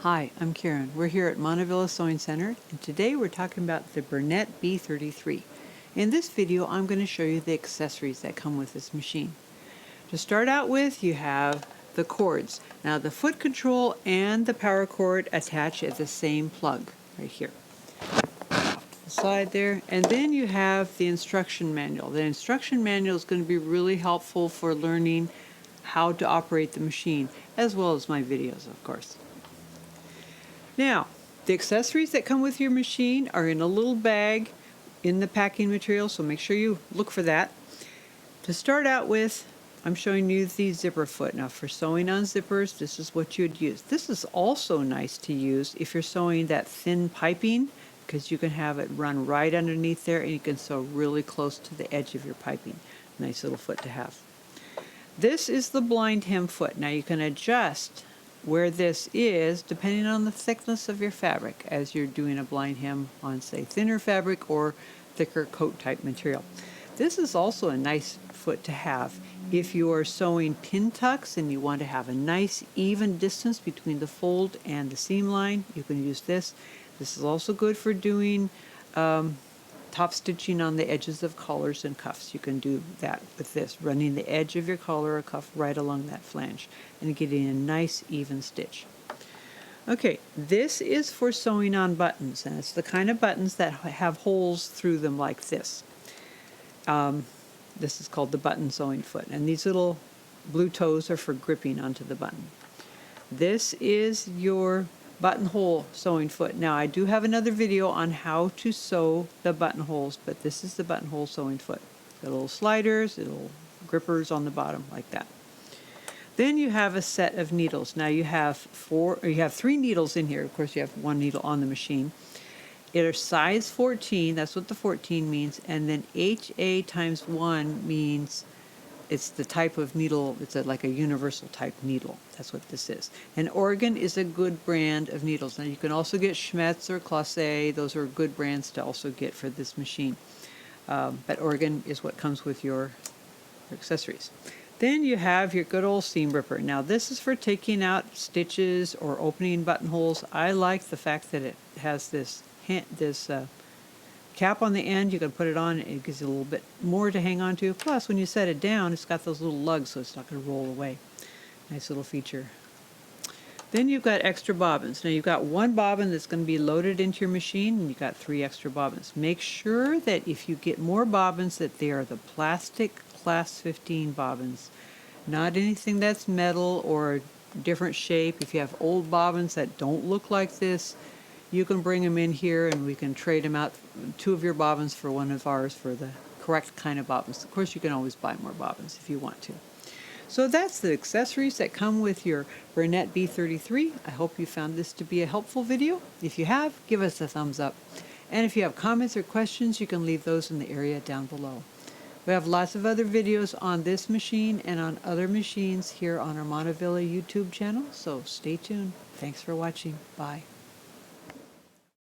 Hi, I'm Karen. We're here at Montavilla Sewing Center, and today we're talking about the Bernette b33. In this video, I'm going to show you the accessories that come with this machine. To start out with, you have the cords. Now, the foot control and the power cord attach at the same plug right here. Off to the side there. And then you have the instruction manual. The instruction manual is going to be really helpful for learning how to operate the machine, as well as my videos, of course. Now, the accessories that come with your machine are in a little bag in the packing material, so make sure you look for that. To start out with, I'm showing you the zipper foot. Now, for sewing on zippers, this is what you'd use. This is also nice to use if you're sewing that thin piping, because you can have it run right underneath there and you can sew really close to the edge of your piping. Nice little foot to have. This is the blind hem foot. Now, you can adjust where this is depending on the thickness of your fabric as you're doing a blind hem on, say, thinner fabric or thicker coat type material. This is also a nice foot to have if you are sewing pin tucks and you want to have a nice even distance between the fold and the seam line. You can use this. This is also good for doing top stitching on the edges of collars and cuffs. You can do that with this, running the edge of your collar or cuff right along that flange and getting a nice even stitch. Okay, this is for sewing on buttons, and it's the kind of buttons that have holes through them like this. This is called the button sewing foot, and these little blue toes are for gripping onto the button. This is your buttonhole sewing foot. Now, I do have another video on how to sew the buttonholes, but this is the buttonhole sewing foot. The little sliders, little grippers on the bottom like that. Then you have a set of needles. Now you have three needles in here. Of course, you have one needle on the machine. It is size 14. That's what the 14 means. And then HA times 1 means it's the type of needle, it's like a universal type needle. That's what this is. And Oregon is a good brand of needles. Now you can also get Schmetz or Classe. Those are good brands to also get for this machine. But Oregon is what comes with your accessories. Then you have your good old seam ripper. Now this is for taking out stitches or opening buttonholes. I like the fact that it has this cap on the end. You can put it on, it gives you a little bit more to hang on to. Plus, when you set it down, it's got those little lugs, so it's not going to roll away. Nice little feature. Then you've got extra bobbins. Now, you've got one bobbin that's going to be loaded into your machine, and you've got 3 extra bobbins. Make sure that if you get more bobbins, that they are the plastic class 15 bobbins, not anything that's metal or a different shape. If you have old bobbins that don't look like this, you can bring them in here and we can trade them out, 2 of your bobbins for 1 of ours for the correct kind of bobbins. Of course, you can always buy more bobbins if you want to. So that's the accessories that come with your Bernette b33. I hope you found this to be a helpful video. If you have, give us a thumbs up. And if you have comments or questions, you can leave those in the area down below. We have lots of other videos on this machine and on other machines here on our Montavilla YouTube channel, so stay tuned. Thanks for watching. Bye.